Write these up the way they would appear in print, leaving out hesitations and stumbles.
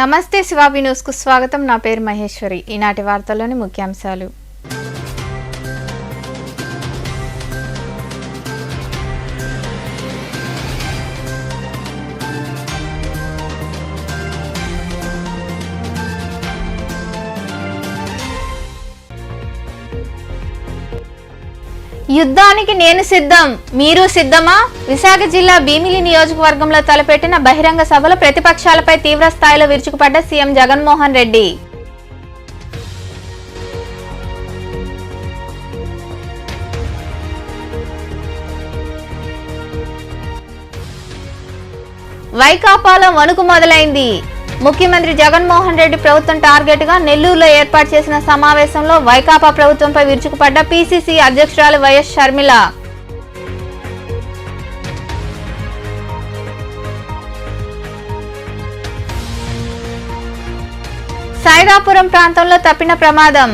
నమస్తే శివాబి న్యూస్ కు స్వాగతం. నా పేరు మహేశ్వరి. ఈనాటి వార్తల్లోని ముఖ్యాంశాలు. యుద్ధానికి నేను సిద్ధం, మీరు సిద్ధమా? విశాఖ జిల్లా భీమిలి నియోజకవర్గంలో తలపెట్టిన బహిరంగ సభలో ప్రతిపక్షాలపై తీవ్ర స్థాయిలో విరుచుకుపడ్డ సీఎం జగన్మోహన్ రెడ్డి. వైకాపాలో వణుకు మొదలైంది. ముఖ్యమంత్రి జగన్మోహన్ రెడ్డి ప్రభుత్వం టార్గెట్ గా నెల్లూరులో ఏర్పాటు చేసిన సమావేశంలో వైకాపా ప్రభుత్వంపై విరుచుకుపడ్డ పీసీసీ అధ్యక్షురాలు వైఎస్ షర్మిల. సైదాపురం ప్రాంతంలో తప్పిన ప్రమాదం.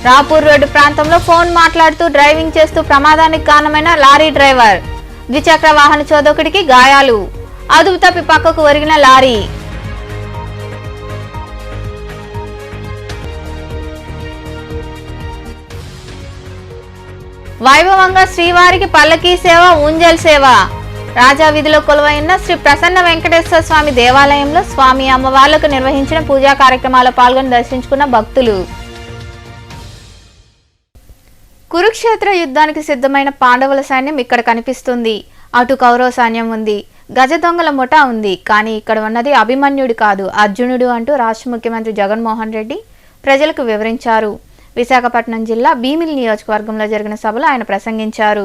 రాపూర్ రోడ్డు ప్రాంతంలో ఫోన్ మాట్లాడుతూ డ్రైవింగ్ చేస్తూ ప్రమాదానికి కారణమైన లారీ డ్రైవర్. ద్విచక్ర వాహన చోదకుడికి గాయాలు. అదుపు తప్పి పక్కకు ఒరిగిన లారీ. వైభవంగా శ్రీవారికి పల్లకీ సేవ, ఊంజల్ సేవ. రాజా వీధిలో కొలువైన శ్రీ ప్రసన్న వెంకటేశ్వర స్వామి దేవాలయంలో స్వామి అమ్మవార్లకు నిర్వహించిన పూజా కార్యక్రమాల్లో పాల్గొని దర్శించుకున్న భక్తులు. కురుక్షేత్ర యుద్ధానికి సిద్ధమైన పాండవుల సైన్యం ఇక్కడ కనిపిస్తుంది. అటు కౌరవ సైన్యం ఉంది, గజ దొంగల ముఠా ఉంది. కానీ ఇక్కడ ఉన్నది అభిమన్యుడు కాదు, అర్జునుడు అంటూ రాష్ట్ర ముఖ్యమంత్రి జగన్మోహన్ రెడ్డి ప్రజలకు వివరించారు. విశాఖపట్నం జిల్లా భీమిలి నియోజకవర్గంలో జరిగిన సభలో ఆయన ప్రసంగించారు.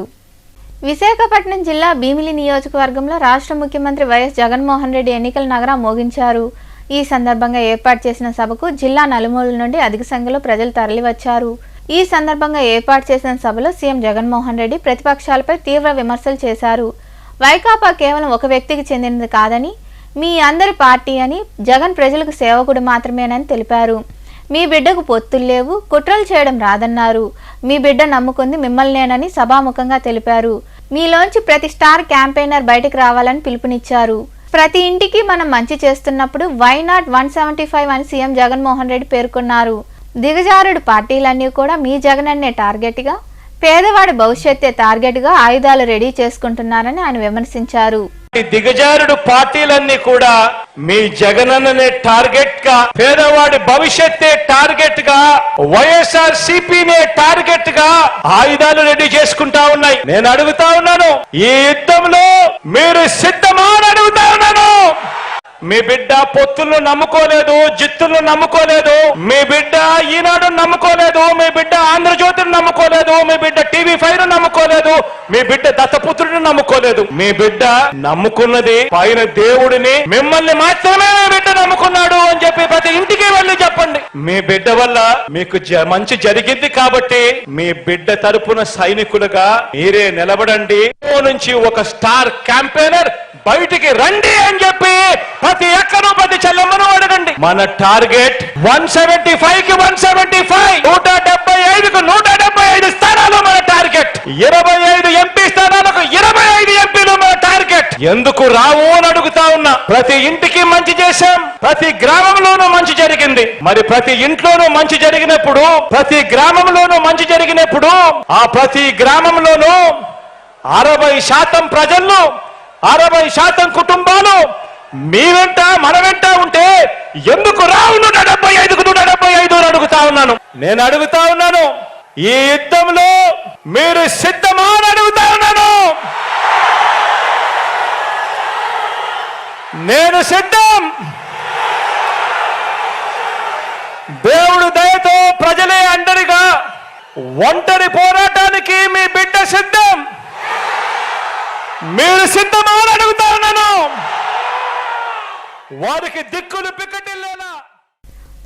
విశాఖపట్నం జిల్లా భీమిలి నియోజకవర్గంలో రాష్ట్ర ముఖ్యమంత్రి వైఎస్ జగన్మోహన్ రెడ్డి ఎన్నికల నగరా మోగించారు. ఈ సందర్భంగా ఏర్పాటు చేసిన సభకు జిల్లా నలుమూలల నుండి అధిక సంఖ్యలో ప్రజలు తరలివచ్చారు. ఈ సందర్భంగా ఏర్పాటు చేసిన సభలో సీఎం జగన్మోహన్ రెడ్డి ప్రతిపక్షాలపై తీవ్ర విమర్శలు చేశారు. వైకాపా కేవలం ఒక వ్యక్తికి చెందినది కాదని, మీ అందరి పార్టీ అని, జగన్ ప్రజలకు సేవకుడు మాత్రమేనని తెలిపారు. మీ బిడ్డకు పొత్తులు లేవు, కుట్రలు చేయడం రాదన్నారు. మీ బిడ్డ నమ్ముకుంది మిమ్మల్నేనని సభాముఖంగా తెలిపారు. మీలోంచి ప్రతి స్టార్ క్యాంపెయినర్ బయటకు రావాలని పిలుపునిచ్చారు. ప్రతి ఇంటికి మనం మంచి చేస్తున్నప్పుడు వై నాట్ 175 అని సీఎం జగన్మోహన్ రెడ్డి పేర్కొన్నారు. దిగజారుడు పార్టీలన్నీ కూడా మీ జగనన్నే టార్గెట్ గా, పేదవాడి భవిష్యత్తే టార్గెట్ గా ఆయుధాలు రెడీ చేసుకుంటున్నారని ఆయన విమర్శించారు. దిగజారుడు పార్టీలన్నీ కూడా మీ జగనన్ననే టార్గెట్ గా, పేదవాడి భవిష్యత్తే టార్గెట్ గా, వైఎస్ఆర్ సిపినే టార్గెట్ గా ఆయుధాలు రెడీ చేసుకుంటా ఉన్నాయి. నేను అడుగుతా ఉన్నాను, ఈ యుద్ధంలో మీరు సిద్ధమా అని అడుగుతా ఉన్నాను. మీ బిడ్డ పొత్తులను నమ్ముకోలేదు, జిత్తులను నమ్ముకోలేదు. మీ బిడ్డ ఈనాడు నమ్ముకోలేదు. మీ బిడ్డ ఆంధ్రజ్యోతిని నమ్ముకోలేదు. మీ బిడ్డ TV5 నమ్ముకోలేదు. మీ బిడ్డ దత్తపుత్రుడిని నమ్ముకోలేదు. మీ బిడ్డ నమ్ముకున్నది పైన దేవుడిని, మిమ్మల్ని మాత్రమే మీ బిడ్డ నమ్ముకున్నాడు అని చెప్పి ప్రతి ఇంటికి వెళ్ళి చెప్పండి. మీ బిడ్డ వల్ల మీకు మంచి జరిగింది కాబట్టి మీ బిడ్డ తరపున సైనికులుగా మీరే నిలబడండి. నుంచి ఒక స్టార్ క్యాంపెయినర్ బయటికి రండి అని చెప్పి ప్రతి ఎక్కడో ప్రతి చెల్లెమ్మను అడగండి. మన టార్గెట్ 175కి 175, 175కు 175 స్థానాలు మన టార్గెట్. 25 ఎంపీ స్థానాలకు 25 ఎంపీలు మన టార్గెట్. ఎందుకు రావు అని అడుగుతా ఉన్నా. ప్రతి ఇంటికి మంచి చేశాం, ప్రతి గ్రామంలోనూ మంచి జరిగింది. మరి ప్రతి ఇంట్లోనూ మంచి జరిగినప్పుడు, ప్రతి గ్రామంలోనూ మంచి జరిగినప్పుడు ఆ ప్రతి గ్రామంలోనూ 60% ప్రజలు, 60% కుటుంబాలు మీ వెంట మన వెంట ఉంటే ఎందుకు రావు 175కు 175 అని అడుగుతా ఉన్నాను. నేను అడుగుతా ఉన్నాను, ఈ యుద్ధంలో మీరు సిద్ధమా అని అడుగుతా ఉన్నాను. నేను సిద్ధం. దేవుడు దయతో ప్రజలే అండరిగా, ఒంటరి పోరాటానికి మీ బిడ్డ సిద్ధం. మీరు సిద్ధమా అని అడుగుతా ఉన్నాను. వారికి దిక్కులు పిక్కటిల్లేనా?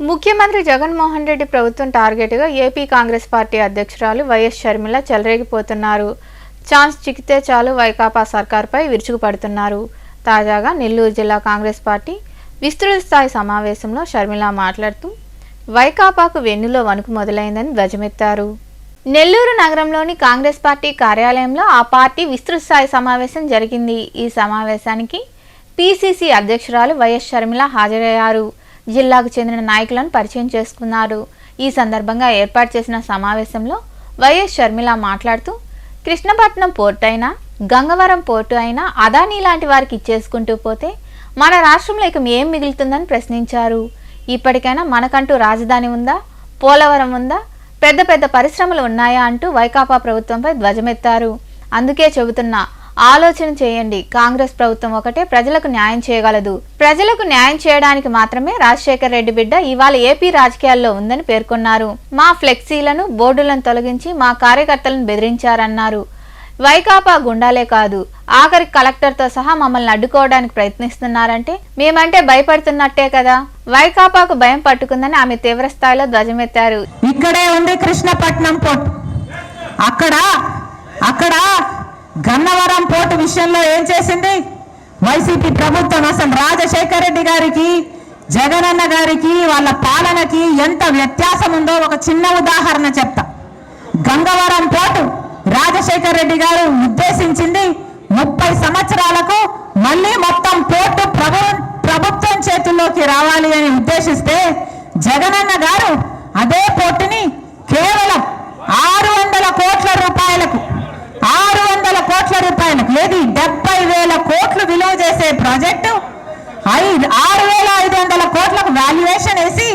ముఖ్యమంత్రి జగన్మోహన్ రెడ్డి ప్రభుత్వం టార్గెట్ గా ఏపీ కాంగ్రెస్ పార్టీ అధ్యక్షురాలు వైఎస్ షర్మిల చెలరేగిపోతున్నారు. ఛాన్స్ చిక్కితే చాలు వైకాపా సర్కార్పై విరుచుకుపడుతున్నారు. తాజాగా నెల్లూరు జిల్లా కాంగ్రెస్ పార్టీ విస్తృత స్థాయి సమావేశంలో షర్మిల మాట్లాడుతూ వైకాపాకు వెన్నులో వణుకు మొదలైందని ధ్వజమెత్తారు. నెల్లూరు నగరంలోని కాంగ్రెస్ పార్టీ కార్యాలయంలో ఆ పార్టీ విస్తృత స్థాయి సమావేశం జరిగింది. ఈ సమావేశానికి పీసీసీ అధ్యక్షురాలు వైఎస్ షర్మిల హాజరయ్యారు. జిల్లాకు చెందిన నాయకులను పరిచయం చేసుకున్నారు. ఈ సందర్భంగా ఏర్పాటు చేసిన సమావేశంలో వైఎస్ షర్మిల మాట్లాడుతూ కృష్ణపట్నం పోర్టు అయినా గంగవరం పోర్టు అయినా అదానీ లాంటి వారికి ఇచ్చేసుకుంటూ పోతే మన రాష్ట్రంలో ఇక ఏం మిగులుతుందని ప్రశ్నించారు. ఇప్పటికైనా మనకంటూ రాజధాని ఉందా, పోలవరం ఉందా, పెద్ద పెద్ద పరిశ్రమలు ఉన్నాయా అంటూ వైకాపా ప్రభుత్వంపై ధ్వజమెత్తారు. అందుకే చెబుతున్నా, ఆలోచన చేయండి. కాంగ్రెస్ ప్రభుత్వం ఒకటే ప్రజలకు న్యాయం చేయగలదు. ప్రజలకు న్యాయం చేయడానికి మాత్రమే రాజశేఖర్ రెడ్డి బిడ్డ ఇవాళ ఏపీ రాజకీయాల్లో ఉందని పేర్కొన్నారు. మా ఫ్లెక్సీలను, బోర్డులను తొలగించి మా కార్యకర్తలను బెదిరించారన్నారు. వైకాపా గుండాలే కాదు, ఆఖరి కలెక్టర్తో సహా మమ్మల్ని అడ్డుకోవడానికి ప్రయత్నిస్తున్నారంటే మేమంటే భయపడుతున్నట్టే కదా. వైకాపాకు భయం పట్టుకుందని ఆమె తీవ్ర స్థాయిలో ధ్వజమెత్తారు. ఇక్కడే ఉంది కృష్ణపట్నం పోర్టు. అక్కడ గన్నవరం పోర్టు విషయంలో ఏం చేసింది వైసీపీ ప్రభుత్వం? అసలు రాజశేఖర రెడ్డి గారికి, జగనన్న గారికి, వాళ్ళ పాలనకి ఎంత వ్యత్యాసం ఉందో ఒక చిన్న ఉదాహరణ చెప్తా. గంగవరం పోర్టు రాజశేఖర రెడ్డి గారు ఉద్దేశించింది 30 సంవత్సరాలకు మళ్ళీ మొత్తం పోర్టు ప్రభుత్వం చేతుల్లోకి రావాలి అని ఉద్దేశిస్తే, జగనన్న గారు అదే పోర్టుని కేవలం 600 కోట్ల రూపాయలకు ఏది 70,000 కోట్లు విలువ చేసే ప్రాజెక్టు 6,500 కోట్లకు వాల్యుయేషన్ వేసి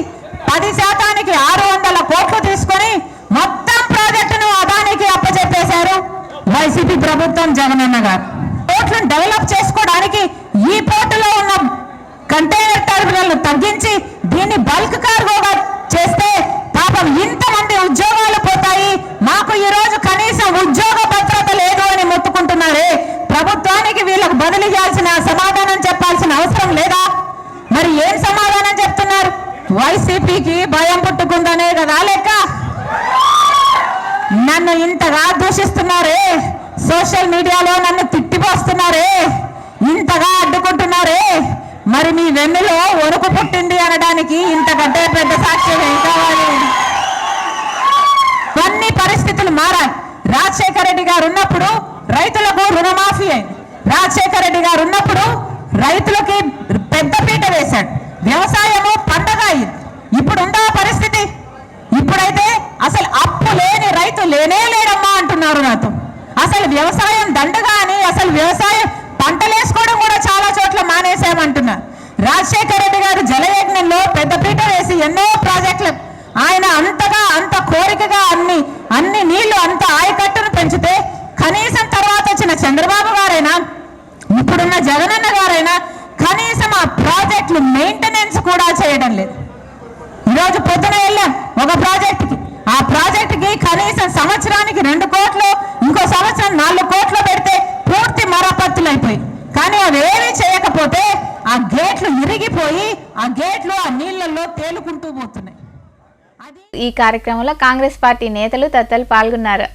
10% 600 కోట్లు తీసుకొని మొత్తం ప్రాజెక్టును అదానికి అప్పచెప్పేశారు వైసీపీ ప్రభుత్వం, జగనన్న గారు. పోర్టులను డెవలప్ చేసుకోవడానికి ఈ పోర్టులో ఉన్న కంటైనర్ టెర్మినల్ను తగ్గించి దీన్ని బల్క్ కార్గోగా చేస్తే పాపం ఇంతమంది ఉద్యోగాలు పోతాయి, మాకు ఈ రోజు కనీసం ఉద్యోగ భద్రత లేదు అని మొత్తుకుంటున్నారే. ప్రభుత్వానికి వీళ్ళకు బదిలీ చేయాల్సిన సమాధానం చెప్పాల్సిన అవసరం లేదా? మరి ఏం సమాధానం చెప్తున్నారు? వైసీపీకి భయం పుట్టుకుందనే కదా లెక్క. నన్ను ఇంతగా దూషిస్తున్నారే, సోషల్ మీడియాలో నన్ను తిట్టిపోస్తున్నారే, ఇంతగా అడ్డుకుంటున్నారే, మరి మీ వెన్నులో వణుకు పుట్టింది అనడానికి ఇంతకంటే పెద్ద సాక్ష్యం ఏం కావాలి? కొన్ని పరిస్థితులు మారాలి. రాజశేఖర రెడ్డి గారు ఉన్నప్పుడు రైతులకు రుణమాఫీ అయింది. రాజశేఖర రెడ్డి గారు ఉన్నప్పుడు రైతులకి పెద్దపీట వేశాడు. వ్యవసాయము పండగ అయింది. ఇప్పుడు ఉందా పరిస్థితి? ఇప్పుడైతే అసలు అప్పు లేని రైతు లేడమ్మా అంటున్నారు నాతో. అసలు వ్యవసాయం దండగా అని, అసలు వ్యవసాయం పంటలు వేసుకోవడం కూడా చాలా చోట్ల మానేసామంటున్నారు. రాజశేఖర రెడ్డి గారు జలయజ్ఞంలో పెద్దపీట వేసి ఎన్నో ప్రాజెక్టులు ఆయన అంత కోరికగా అన్ని నీళ్లు అంత ఆయకట్టును పెంచితే కనీసం తర్వాత వచ్చిన చంద్రబాబు గారైనా, ఇప్పుడున్న జగనన్న గారైనా కనీసం ఆ ప్రాజెక్టులు మెయింటెనెన్స్ కూడా చేయడం లేదు. ఈరోజు పొద్దున వెళ్ళాం ఒక ప్రాజెక్టుకి, ఆ ప్రాజెక్టుకి కనీసం సంవత్సరానికి 2 కోట్లు, ఇంకో సంవత్సరం 4 కోట్లు పెడితే పూర్తి మరమ్మతులు అయిపోయి, కానీ అవేమీ చేయకపోతే ఆ గేట్లు ఇరిగిపోయి ఆ గేట్లు ఆ నీళ్లలో తేలుకుంటూ పోతున్నాయి. ఈ కార్యక్రమంలో కాంగ్రెస్ పార్టీ నేతలు తదితరులు పాల్గొన్నారు.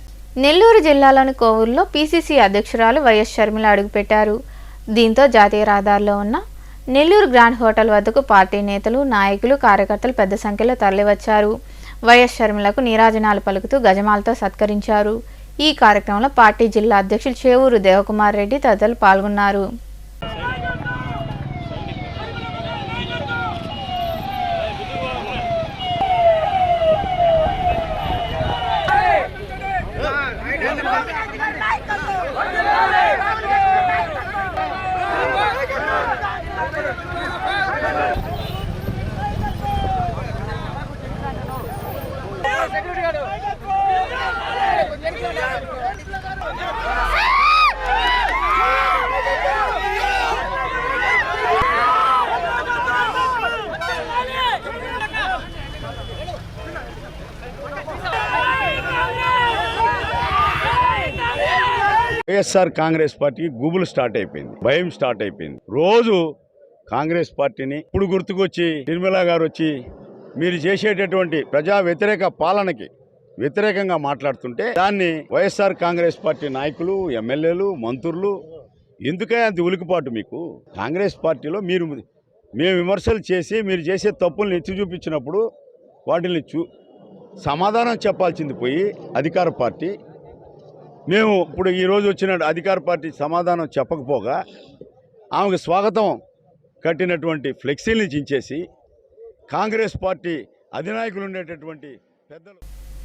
నెల్లూరు జిల్లాలోని కోవూరులో పీసీసీ అధ్యక్షురాలు వైఎస్ షర్మిల అడుగుపెట్టారు. దీంతో జాతీయ రహదారిలో ఉన్న నెల్లూరు గ్రాండ్ హోటల్ వద్దకు పార్టీ నేతలు, నాయకులు, కార్యకర్తలు పెద్ద సంఖ్యలో తరలివచ్చారు. వైఎస్ షర్మిలకు నీరాజనాలు పలుకుతూ గజమాలతో సత్కరించారు. ఈ కార్యక్రమంలో పార్టీ జిల్లా అధ్యక్షులు చేవూరు దేవకుమార్ రెడ్డి తదితరులు పాల్గొన్నారు. వైఎస్ఆర్ కాంగ్రెస్ పార్టీకి గుబులు స్టార్ట్ అయిపోయింది, భయం స్టార్ట్ అయిపోయింది. రోజు కాంగ్రెస్ పార్టీని ఇప్పుడు గుర్తుకొచ్చి షర్మిల గారు వచ్చి మీరు చేసేటటువంటి ప్రజా వ్యతిరేక పాలనకి వ్యతిరేకంగా మాట్లాడుతుంటే దాన్ని వైఎస్ఆర్ కాంగ్రెస్ పార్టీ నాయకులు, ఎమ్మెల్యేలు, మంత్రులు ఎందుకే అంత ఉలికిపాటు మీకు? కాంగ్రెస్ పార్టీలో మేము విమర్శలు చేసి మీరు చేసే తప్పుల్ని ఎత్తి చూపించినప్పుడు వాటిని సమాధానం చెప్పాల్సింది పోయి అధికార పార్టీ, మేము ఇప్పుడు ఈరోజు వచ్చిన అధికార పార్టీ సమాధానం చెప్పకపోగా ఆమెకు స్వాగతం కట్టినటువంటి ఫ్లెక్సీల్ని చించేసి కాంగ్రెస్ పార్టీ అధినాయకులు ఉండేటటువంటి పెద్దలు.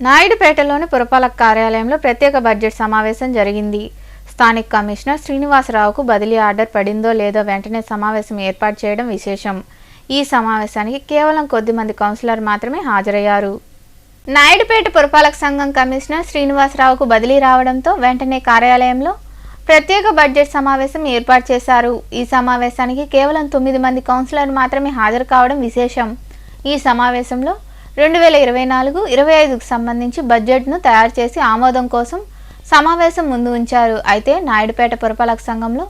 నాయుడుపేటలోని పురపాలక కార్యాలయంలో ప్రత్యేక బడ్జెట్ సమావేశం జరిగింది. స్థానిక కమిషనర్ శ్రీనివాసరావుకు బదిలీ ఆర్డర్ పడిందో లేదో వెంటనే సమావేశం ఏర్పాటు చేయడం విశేషం. ఈ సమావేశానికి కేవలం కొద్దిమంది కౌన్సిలర్ మాత్రమే హాజరయ్యారు. నాయుడుపేట పురపాలక సంఘం కమిషనర్ శ్రీనివాసరావుకు బదిలీ రావడంతో వెంటనే కార్యాలయంలో ప్రత్యేక బడ్జెట్ సమావేశం ఏర్పాటు చేశారు. ఈ సమావేశానికి కేవలం 9 మంది కౌన్సిలర్ మాత్రమే హాజరు కావడం విశేషం. ఈ సమావేశంలో 2024-25కు సంబంధించి బడ్జెట్ను తయారు చేసి ఆమోదం కోసం సమావేశం ముందు ఉంచారు. అయితే నాయుడుపేట పురపాలక సంఘంలో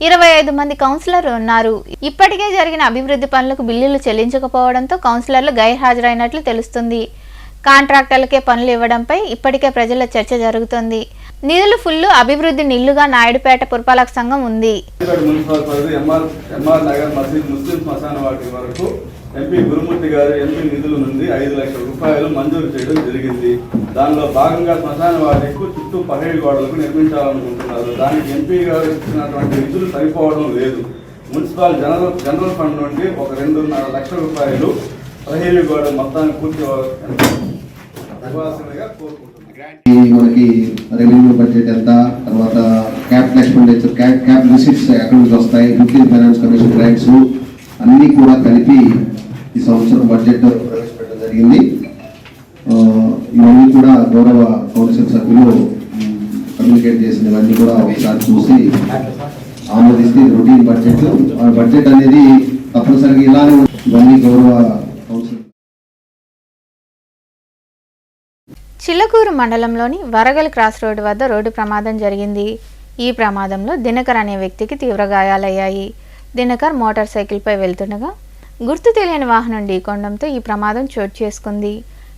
25 మంది కౌన్సిలర్లు ఉన్నారు. ఇప్పటికే జరిగిన అభివృద్ధి పనులకు బిల్లులు చెల్లించకపోవడంతో కౌన్సిలర్లు గైర్హాజరైనట్లు తెలుస్తుంది. కాంట్రాక్టర్లకే పనులు ఇవ్వడంపై ఇప్పటికే ప్రజల చర్చ జరుగుతుంది. నిధులు ఫుల్లు, అభివృద్ధి నిల్లుగా నాయుడుపేట పురపాలక సంఘం ఉంది. ఎంపీ గురుమూర్తి గారు ఎంపీ నిధుల నుండి 5 లక్షల రూపాయలు మంజూరు చేయడం జరిగింది. దానిలో భాగంగా శ్మశాన వాటికి చుట్టూ పహేడు గోడలకు నిర్మించాలనుకుంటున్నారు. దానికి ఎంపీ గారు ఇచ్చినటువంటి నిధులు సరిపోవడం లేదు. మున్సిపల్ జనరల్ ఫండ్ నుండి ఒక 2.5 లక్షల రూపాయలు పహేడు గోడ మొత్తాన్ని పూర్తి ఇవ్వాల్సిందిగా కోరుకుంటున్నారు. మనకి రెవెన్యూ బడ్జెట్ ఎంత, తర్వాత క్యాపిటల్ ఎక్స్పెండిచర్, క్యాప్ రిసీట్స్ ఎక్కడి నుంచి వస్తాయి, ఫిఫ్టీన్ ఫైనాన్స్ కమిషన్ గ్రాంట్స్ అన్నీ కూడా కలిపి ఈ సంవత్సరం బడ్జెట్ ప్రవేశపెట్టడం జరిగింది. ఇవన్నీ కూడా గౌరవ కౌన్సిల్ సభ్యులు కమ్యూనికేట్ చేసినవన్నీ కూడా ఒకసారి చూసి ఆమోదిస్తే రొటీన్ బడ్జెట్ అనేది తప్పనిసరిగా ఇలానే ఇవన్నీ గౌరవ కౌన్సిల్. చిల్లకూరు మండలంలోని వరగల్ క్రాస్ రోడ్డు వద్ద రోడ్డు ప్రమాదం జరిగింది. ఈ ప్రమాదంలో దినకర్ అనే వ్యక్తికి తీవ్ర గాయాలయ్యాయి. దినకర్ మోటార్ సైకిల్పై వెళ్తుండగా గుర్తు తెలియని వాహనం ఢీకొనడంతో ఈ ప్రమాదం చోటు చేసుకుంది.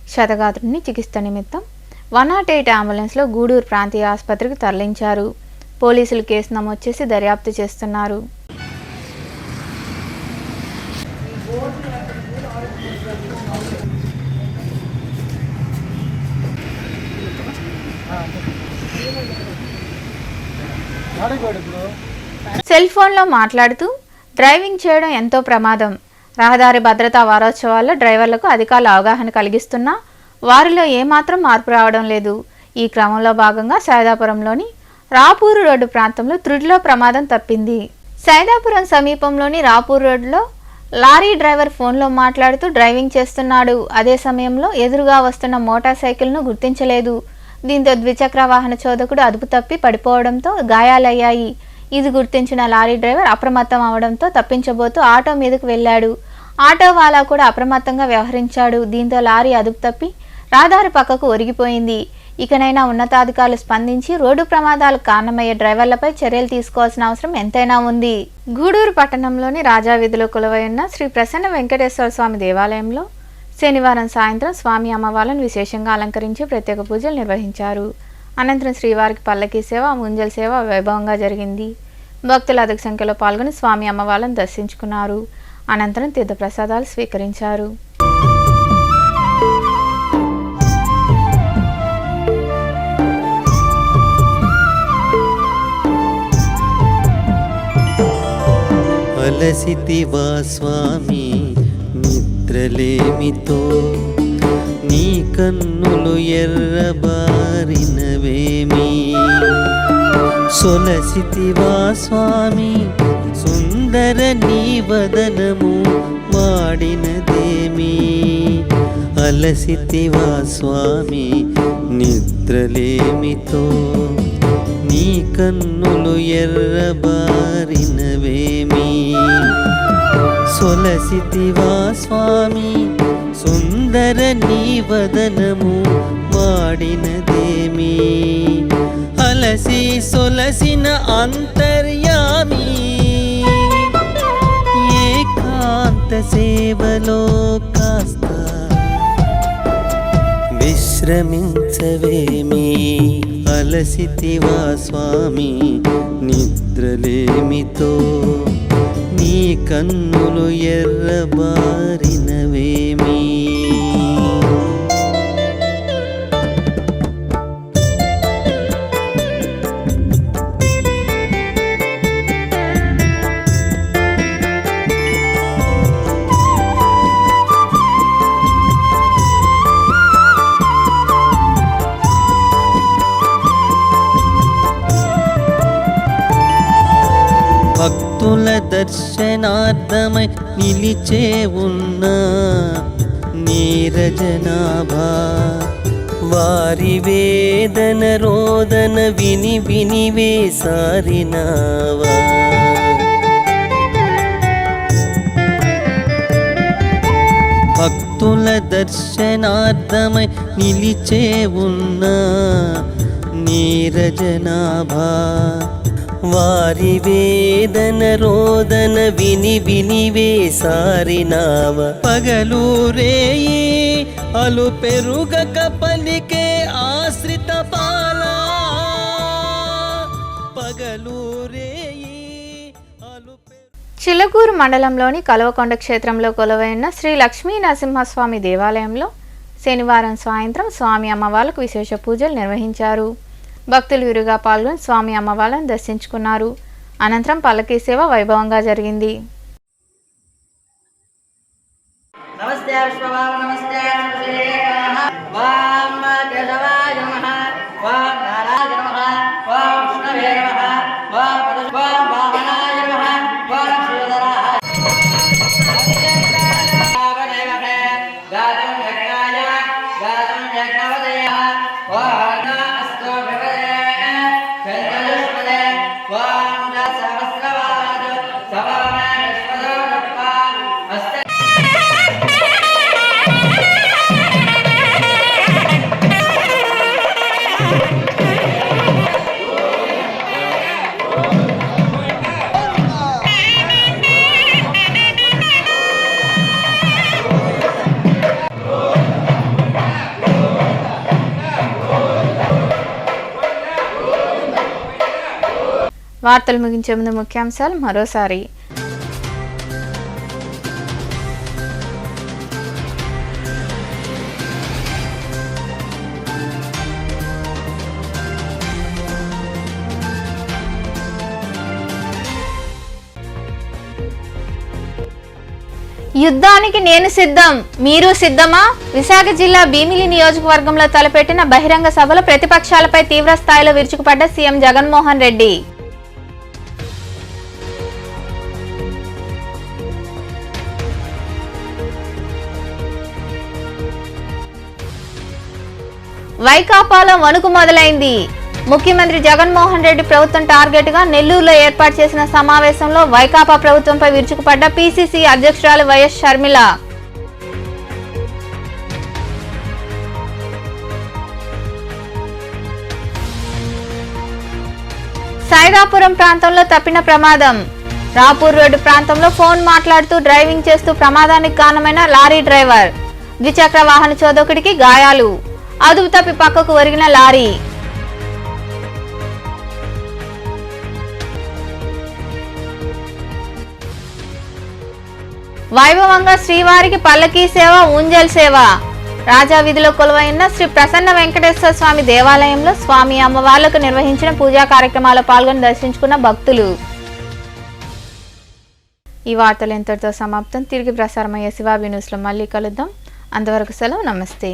క్షతగాత్రుడిని చికిత్స నిమిత్తం 108 అంబులెన్స్లో గూడూరు ప్రాంతీయ ఆసుపత్రికి తరలించారు. పోలీసులు కేసు నమోదు చేసి దర్యాప్తు చేస్తున్నారు. సెల్ ఫోన్లో మాట్లాడుతూ డ్రైవింగ్ చేయడం ఎంతో ప్రమాదం. రహదారి భద్రతా వారోత్సవాల్లో డ్రైవర్లకు అధికారులు అవగాహన కలిగిస్తున్నా వారిలో ఏమాత్రం మార్పు రావడం లేదు. ఈ క్రమంలో భాగంగా సైదాపురంలోని రాపూరు రోడ్డు ప్రాంతంలో త్రుడిలో ప్రమాదం తప్పింది. సైదాపురం సమీపంలోని రాపూరు రోడ్డులో లారీ డ్రైవర్ ఫోన్లో మాట్లాడుతూ డ్రైవింగ్ చేస్తున్నాడు. అదే సమయంలో ఎదురుగా వస్తున్న మోటార్ సైకిల్ను గుర్తించలేదు. దీంతో ద్విచక్ర వాహన చోదకుడు అదుపు తప్పి పడిపోవడంతో గాయాలయ్యాయి. ఇది గుర్తించిన లారీ డ్రైవర్ అప్రమత్తం అవడంతో తప్పించబోతూ ఆటో మీదకు వెళ్లాడు. ఆటో వాలా కూడా అప్రమత్తంగా వ్యవహరించాడు. దీంతో లారీ అదుపు తప్పి రహదారి పక్కకు ఒరిగిపోయింది. ఇకనైనా ఉన్నతాధికారులు స్పందించి రోడ్డు ప్రమాదాలకు కారణమయ్యే డ్రైవర్లపై చర్యలు తీసుకోవాల్సిన అవసరం ఎంతైనా ఉంది. గూడూరు పట్టణంలోని రాజా వీధిలో కొలువై ఉన్న శ్రీ ప్రసన్న వెంకటేశ్వర స్వామి దేవాలయంలో శనివారం సాయంత్రం స్వామి అమ్మవార్లను విశేషంగా అలంకరించి ప్రత్యేక పూజలు నిర్వహించారు. అనంతరం శ్రీవారికి పల్లకీ సేవ, ముంజల సేవ వైభవంగా జరిగింది. భక్తులు అధిక సంఖ్యలో పాల్గొని స్వామి అమ్మవార్లను దర్శించుకున్నారు. అనంతరం తీర్థప్రసాదాలు స్వీకరించారు. అలసితివా స్వామి నిద్రలేమితో, నీ కన్నులు ఎర్రబారినవేమి. సొలసితివా స్వామి సుందర నీ వదనము వాడినదేమి. అలసితివా స్వామి నిద్రలేమితో, నీ కన్నులు ఎర్రబారినవేమి. సొలసితివా స్వామి సుందర నీ వదనము వాడినదేమి. అలసి సొలసిన అంతర్యామి, ఏకాంత సేవలో కాస్త విశ్రమించవేమి. అలసితివా స్వామి నిద్రలేమితో, నీ కన్నులు ఎర్రబారినవేమి. దర్శనార్థమై నిలిచే ఉన్న నీరజనాభా వారి వేదన రోదన విని విని వేసారినావా భక్తుల దర్శనార్థమై నిలిచే ఉన్న నీరజనాభా వారి వేదన రోదన విని విని వేసారినావ పగలు రేయి అలు పెరుగక పలికే ఆశ్రిత బాలా పగలు రేయి అలు చిలకూరు మండలంలోని కలవకొండ క్షేత్రంలో కొలువైన శ్రీ లక్ష్మీ నరసింహస్వామి దేవాలయంలో శనివారం సాయంత్రం స్వామి అమ్మవార్లకు విశేష పూజలు నిర్వహించారు. భక్తులు విరిగా పాల్గొని స్వామి అమ్మవార్లను దర్శించుకున్నారు. అనంతరం పల్లకీ సేవ వైభవంగా జరిగింది. వార్తలు ముగించే ముందు ముఖ్యాంశాలు మరోసారి. యుద్ధానికి నేను సిద్ధం, మీరు సిద్ధమా? విశాఖ జిల్లా భీమిలి నియోజకవర్గంలో తలపెట్టిన బహిరంగ సభలో ప్రతిపక్షాలపై తీవ్ర స్థాయిలో విరుచుకుపడ్డ సీఎం జగన్మోహన్ రెడ్డి. వైకాపాలో వణుకు మొదలైంది. ముఖ్యమంత్రి జగన్మోహన్ రెడ్డి ప్రభుత్వం టార్గెట్ గా నెల్లూరులో ఏర్పాటు చేసిన సమావేశంలో వైకాపా ప్రభుత్వంపై విరుచుకుపడ్డ పీసీసీ అధ్యక్షురాలు వైఎస్ షర్మిల. సైదాపురం ప్రాంతంలో తప్పిన ప్రమాదం. రాపూర్ రోడ్డు ప్రాంతంలో ఫోన్ మాట్లాడుతూ డ్రైవింగ్ చేస్తూ ప్రమాదానికి కారణమైన లారీ డ్రైవర్. ద్విచక్ర వాహన చోదకుడికి గాయాలు. అదుపు తప్పి పక్కకు ఒరిగిన లారీ. వైభవంగా శ్రీవారికి పల్లకీ సేవ, ఊంజల్ సేవ. రాజా వీధిలో కొలువైన శ్రీ ప్రసన్న వెంకటేశ్వర స్వామి దేవాలయంలో స్వామి అమ్మవార్లకు నిర్వహించిన పూజా కార్యక్రమాల్లో పాల్గొని దర్శించుకున్న భక్తులు. ఈ వార్తలు ఇంతటితో సమాప్తం. తిరిగి ప్రసారమయ్యే శివాబి న్యూస్లో మళ్ళీ కలుద్దాం. అంతవరకు సెలవు. నమస్తే.